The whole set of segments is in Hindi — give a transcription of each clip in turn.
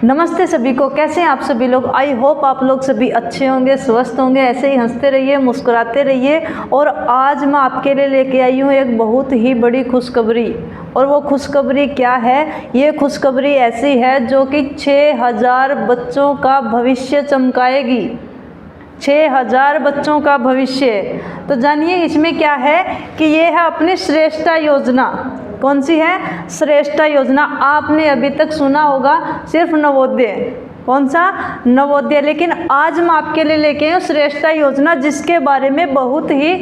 नमस्ते सभी को, कैसे हैं आप सभी लोग। आई होप आप लोग सभी अच्छे होंगे, स्वस्थ होंगे। ऐसे ही हंसते रहिए, मुस्कुराते रहिए। और आज मैं आपके लिए लेके आई हूँ एक बहुत ही बड़ी खुशखबरी। और वो खुशखबरी क्या है? ये खुशखबरी ऐसी है जो कि 6000 बच्चों का भविष्य चमकाएगी। 6000 बच्चों का भविष्य। तो जानिए इसमें क्या है कि ये है अपनी श्रेष्ठता योजना। कौन सी है? श्रेष्ठता योजना। आपने अभी तक सुना होगा सिर्फ नवोदय। कौन सा? नवोदय। लेकिन आज मैं आपके लिए लेके आई हूँ श्रेष्ठता योजना, जिसके बारे में बहुत ही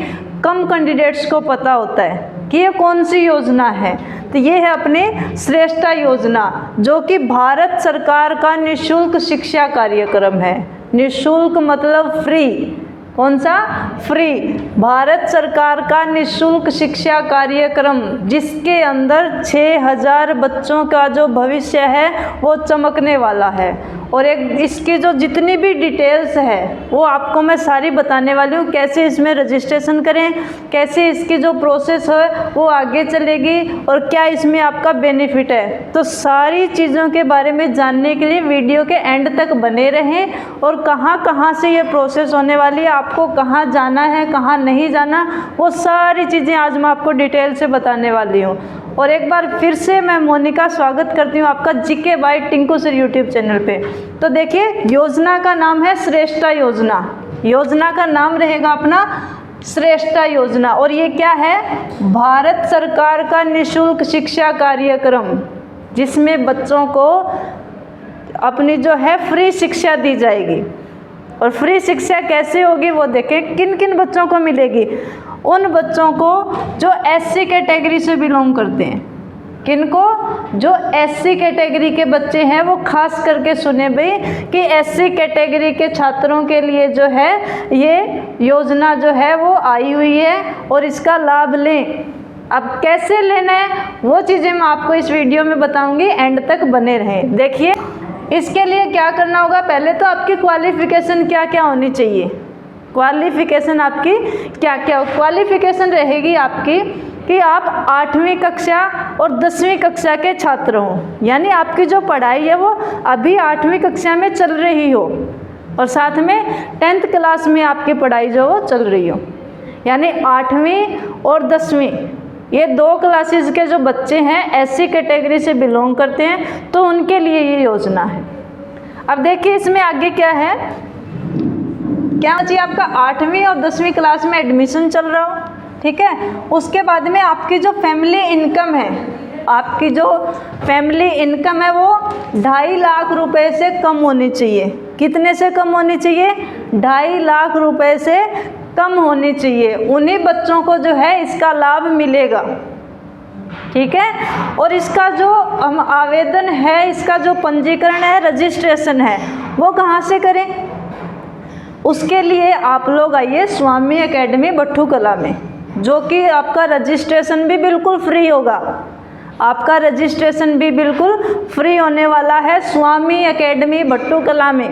कम कैंडिडेट्स को पता होता है कि ये कौन सी योजना है। तो ये है अपनी श्रेष्ठता योजना, जो कि भारत सरकार का निःशुल्क शिक्षा कार्यक्रम है। निःशुल्क मतलब फ्री। कौन सा? फ्री। भारत सरकार का निःशुल्क शिक्षा कार्यक्रम, जिसके अंदर 6000 बच्चों का जो भविष्य है वो चमकने वाला है। और एक इसकी जो जितनी भी डिटेल्स है वो आपको मैं सारी बताने वाली हूँ। कैसे इसमें रजिस्ट्रेशन करें, कैसे इसकी जो प्रोसेस है वो आगे चलेगी, और क्या इसमें आपका बेनिफिट है। तो सारी चीज़ों के बारे में जानने के लिए वीडियो के एंड तक बने रहें। और कहाँ से ये प्रोसेस होने वाली है, आपको कहाँ जाना है, कहाँ नहीं जाना, वो सारी चीज़ें आज मैं आपको डिटेल से बताने वाली हूँ। और एक बार फिर से मैं मोनिका स्वागत करती हूँ आपका GK by Tinku sir YouTube channel पे। तो देखिए, योजना का नाम है श्रेष्ठता योजना। योजना का नाम रहेगा अपना श्रेष्ठता योजना। और ये क्या है? भारत सरकार का निःशुल्क शिक्षा कार्यक्रम, जिसमें बच्चों को अपनी जो है फ्री शिक्षा दी जाएगी। और फ्री शिक्षा कैसे होगी वो देखें। किन किन बच्चों को मिलेगी? उन बच्चों को जो एससी कैटेगरी से बिलोंग करते हैं। किनको? जो एससी कैटेगरी के बच्चे हैं। वो खास करके सुने भाई कि एससी कैटेगरी के छात्रों के लिए जो है ये योजना जो है वो आई हुई है, और इसका लाभ लें। अब कैसे लेना है वो चीज़ें मैं आपको इस वीडियो में बताऊंगी, एंड तक बने रहें। देखिए, इसके लिए क्या करना होगा। पहले तो आपकी क्वालिफिकेशन क्या क्या होनी चाहिए। क्वालिफिकेशन आपकी क्या क्या? क्वालिफिकेशन रहेगी आपकी कि आप 8वीं कक्षा और 10वीं कक्षा के छात्र हों। यानी आपकी जो पढ़ाई है वो अभी 8वीं कक्षा में चल रही हो, और साथ में 10th क्लास में आपकी पढ़ाई जो वो चल रही हो। यानी 8वीं और 10वीं ये 2 क्लासेस के जो बच्चे हैं एससी कैटेगरी से बिलोंग करते हैं, तो उनके लिए ये योजना है। अब देखिए इसमें आगे क्या है। क्या चाहिए? आपका 8वीं और 10वीं क्लास में एडमिशन चल रहा हो, ठीक है। उसके बाद में आपकी जो फैमिली इनकम है, आपकी जो फैमिली इनकम है वो 2.5 लाख रुपए से कम होनी चाहिए। कितने से कम होनी चाहिए? 2.5 लाख रुपए से कम होनी चाहिए। उन्हीं बच्चों को जो है इसका लाभ मिलेगा, ठीक है। और इसका जो आवेदन है, इसका जो पंजीकरण है, रजिस्ट्रेशन है, वो कहाँ से करें? उसके लिए आप लोग आइए स्वामी एकेडमी बट्टू कला में, जो कि आपका रजिस्ट्रेशन भी बिल्कुल फ्री होगा। आपका रजिस्ट्रेशन भी बिल्कुल फ्री होने वाला है स्वामी एकेडमी बट्टू कला में।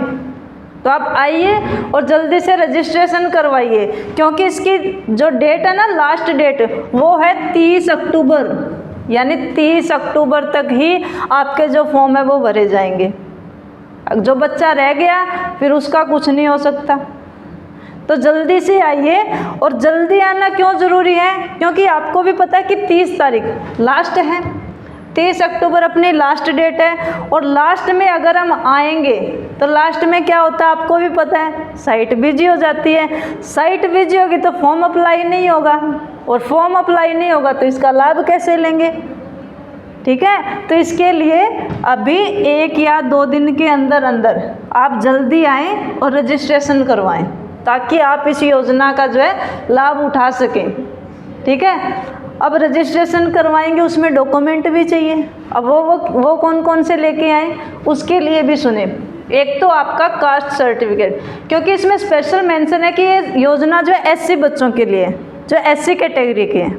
तो आप आइए और जल्दी से रजिस्ट्रेशन करवाइए, क्योंकि इसकी जो डेट है ना, लास्ट डेट, वो है 30 अक्टूबर। यानी 30 अक्टूबर तक ही आपके जो फॉर्म है वो भरे जाएंगे। जो बच्चा रह गया फिर उसका कुछ नहीं हो सकता। तो जल्दी से आइए। और जल्दी आना क्यों ज़रूरी है? क्योंकि आपको भी पता है कि 30 तारीख लास्ट है। 30 अक्टूबर अपनी लास्ट डेट है। और लास्ट में अगर हम आएंगे तो लास्ट में क्या होता है आपको भी पता है, साइट बिजी हो जाती है। साइट बिजी होगी तो फॉर्म अप्लाई नहीं होगा, और फॉर्म अप्लाई नहीं होगा तो इसका लाभ कैसे लेंगे, ठीक है। तो इसके लिए अभी 1 या 2 दिन के अंदर अंदर आप जल्दी आएँ और रजिस्ट्रेशन करवाएं, ताकि आप इस योजना का जो है लाभ उठा सकें, ठीक है। अब रजिस्ट्रेशन करवाएंगे, उसमें डॉक्यूमेंट भी चाहिए। अब वो कौन कौन से लेके आए उसके लिए भी सुने। एक तो आपका कास्ट सर्टिफिकेट, क्योंकि इसमें स्पेशल मेंशन है कि ये योजना जो है एससी बच्चों के लिए, जो एससी कैटेगरी के हैं,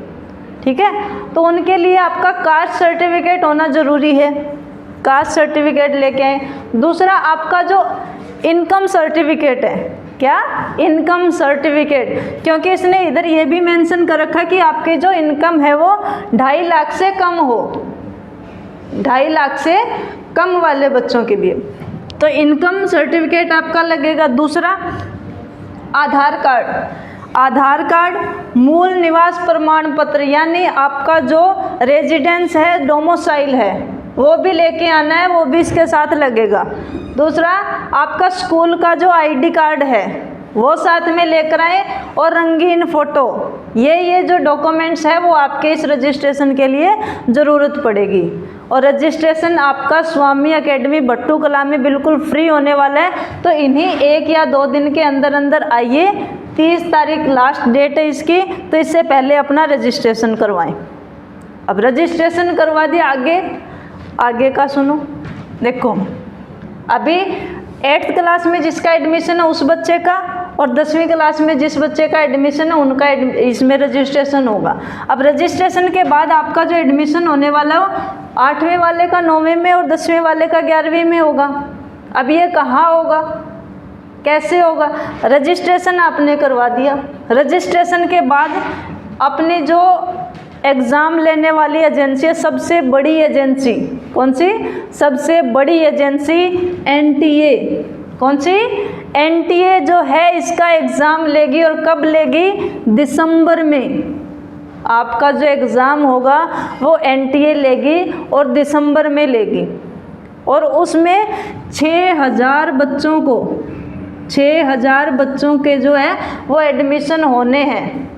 ठीक है। तो उनके लिए आपका कास्ट सर्टिफिकेट होना ज़रूरी है। कास्ट सर्टिफिकेट लेके आए। दूसरा आपका जो इनकम सर्टिफिकेट है, क्या? इनकम सर्टिफिकेट, क्योंकि इसने इधर ये भी मेंशन कर रखा कि आपकी जो इनकम है वो 2.5 लाख से कम हो। 2.5 लाख से कम वाले बच्चों के लिए। तो इनकम सर्टिफिकेट आपका लगेगा। दूसरा, आधार कार्ड। आधार कार्ड, मूल निवास प्रमाण पत्र, यानी आपका जो रेजिडेंस है, डोमिसाइल है, वो भी लेके आना है, वो भी इसके साथ लगेगा। दूसरा, आपका स्कूल का जो आईडी कार्ड है वो साथ में लेकर आए, और रंगीन फ़ोटो। ये जो डॉक्यूमेंट्स है वो आपके इस रजिस्ट्रेशन के लिए ज़रूरत पड़ेगी। और रजिस्ट्रेशन आपका स्वामी एकेडमी भट्टू कला में बिल्कुल फ्री होने वाला है। तो इन्हीं 1 या 2 दिन के अंदर अंदर आइए। 30 तारीख लास्ट डेट है इसकी, तो इससे पहले अपना रजिस्ट्रेशन करवाएं। अब रजिस्ट्रेशन करवा दिया, आगे का सुनो। देखो, अभी 8th क्लास में जिसका एडमिशन है उस बच्चे का, और 10वीं क्लास में जिस बच्चे का एडमिशन है उनका इसमें रजिस्ट्रेशन होगा। अब रजिस्ट्रेशन के बाद आपका जो एडमिशन होने वाला हो, 8वीं वाले का 9वीं में और 10वीं वाले का 11वीं में होगा। अब ये कहाँ होगा, कैसे होगा? रजिस्ट्रेशन आपने करवा दिया। रजिस्ट्रेशन के बाद अपनी जो एग्ज़ाम लेने वाली एजेंसी है, सबसे बड़ी एजेंसी कौन सी? सबसे बड़ी एजेंसी NTA। कौन सी? NTA जो है इसका एग्ज़ाम लेगी। और कब लेगी? दिसंबर में। आपका जो एग्ज़ाम होगा वो NTA लेगी और दिसंबर में लेगी। और उसमें 6000 बच्चों को, 6000 बच्चों के जो है वो एडमिशन होने हैं।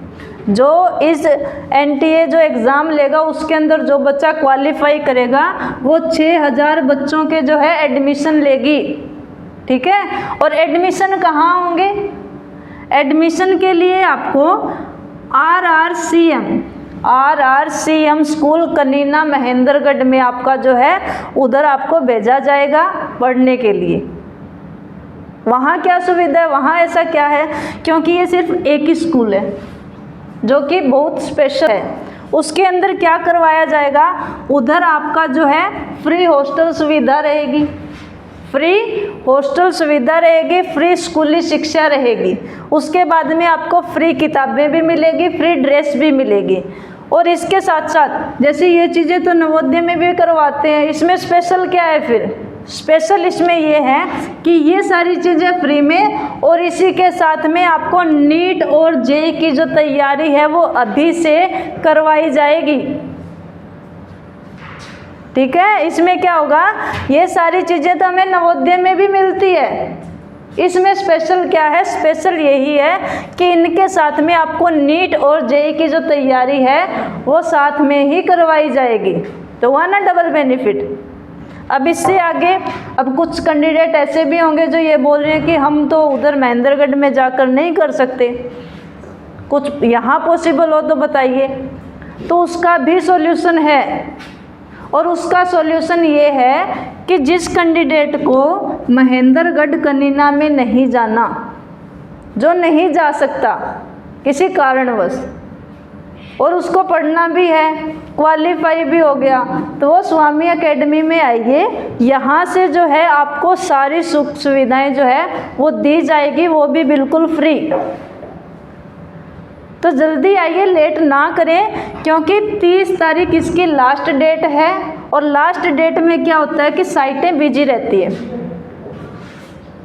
जो इस NTA जो एग्ज़ाम लेगा उसके अंदर जो बच्चा क्वालिफाई करेगा वो 6000 बच्चों के जो है एडमिशन लेगी। ठीक है? और एडमिशन कहाँ होंगे? एडमिशन के लिए आपको RRCM स्कूल कनीना महेंद्रगढ़ में आपका जो है उधर आपको भेजा जाएगा पढ़ने के लिए। वहाँ क्या सुविधा है? वहाँ ऐसा क्या है, क्योंकि ये सिर्फ एक ही स्कूल है जो कि बहुत स्पेशल है। उसके अंदर क्या करवाया जाएगा? उधर आपका जो है फ्री हॉस्टल सुविधा रहेगी, फ्री हॉस्टल सुविधा रहेगी, फ्री स्कूली शिक्षा रहेगी। उसके बाद में आपको फ्री किताबें भी मिलेगी, फ्री ड्रेस भी मिलेगी। और इसके साथ साथ जैसे ये चीज़ें तो नवोदय में भी करवाते हैं, इसमें स्पेशल क्या है? फिर स्पेशल इसमें ये है कि ये सारी चीज़ें फ्री में, और इसी के साथ में आपको नीट और JEE की जो तैयारी है वो अभी से करवाई जाएगी। ठीक है? इसमें क्या होगा? ये सारी चीज़ें तो हमें नवोदय में भी मिलती है। इसमें स्पेशल क्या है? स्पेशल यही है कि इनके साथ में आपको नीट और JEE की जो तैयारी है वो साथ में ही करवाई जाएगी। तो हुआ ना डबल बेनिफिट। अब इससे आगे, अब कुछ कैंडिडेट ऐसे भी होंगे जो ये बोल रहे हैं कि हम तो उधर महेंद्रगढ़ में जाकर नहीं कर सकते, कुछ यहाँ पॉसिबल हो तो बताइए। तो उसका भी सॉल्यूशन है। और उसका सॉल्यूशन ये है कि जिस कैंडिडेट को महेंद्रगढ़ कनीना में नहीं जाना, जो नहीं जा सकता किसी कारणवश, और उसको पढ़ना भी है, क्वालिफाई भी हो गया, तो वो स्वामी एकेडमी में आइए। यहाँ से जो है आपको सारी सुख सुविधाएं जो है वो दी जाएगी, वो भी बिल्कुल फ्री। तो जल्दी आइए, लेट ना करें, क्योंकि 30 तारीख इसकी लास्ट डेट है। और लास्ट डेट में क्या होता है कि साइटें बिजी रहती है।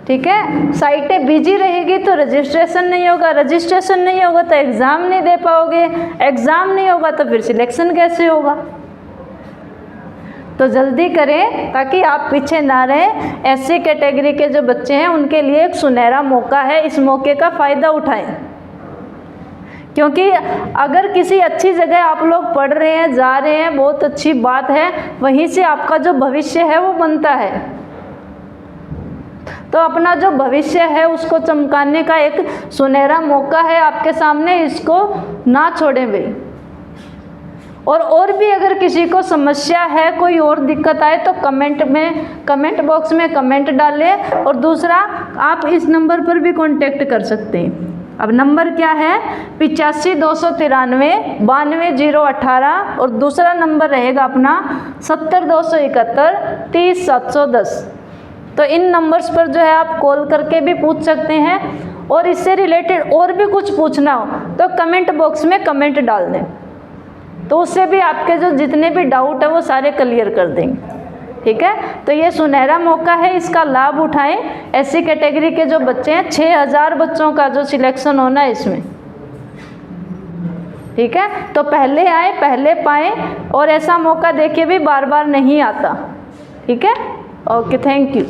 ठीक है? साइटें बिजी रहेगी तो रजिस्ट्रेशन नहीं होगा, रजिस्ट्रेशन नहीं होगा तो एग्ज़ाम नहीं दे पाओगे, एग्ज़ाम नहीं होगा तो फिर सिलेक्शन कैसे होगा? तो जल्दी करें ताकि आप पीछे ना रहें। ऐसी कैटेगरी के जो बच्चे हैं उनके लिए एक सुनहरा मौका है, इस मौके का फ़ायदा उठाएं। क्योंकि अगर किसी अच्छी जगह आप लोग पढ़ रहे हैं, जा रहे हैं, बहुत अच्छी बात है, वहीं से आपका जो भविष्य है वो बनता है। तो अपना जो भविष्य है उसको चमकाने का एक सुनहरा मौका है आपके सामने, इसको ना छोड़ें भाई। और भी अगर किसी को समस्या है, कोई और दिक्कत आए तो कमेंट बॉक्स में कमेंट डालें। और दूसरा, आप इस नंबर पर भी कांटेक्ट कर सकते हैं। अब नंबर क्या है? 85 293 92 018, और दूसरा नंबर रहेगा अपना 70 271 30 710। तो इन नंबर्स पर जो है आप कॉल करके भी पूछ सकते हैं। और इससे रिलेटेड और भी कुछ पूछना हो तो कमेंट बॉक्स में कमेंट डाल दें। तो उससे भी आपके जो जितने भी डाउट है वो सारे क्लियर कर देंगे। ठीक है, तो ये सुनहरा मौका है, इसका लाभ उठाएं। एससी कैटेगरी के जो बच्चे हैं, 6000 बच्चों का जो सिलेक्शन होना है इसमें। ठीक है, तो पहले आए पहले पाएं, और ऐसा मौका देखिए भी बार बार नहीं आता। ठीक है, ओके, थैंक यू।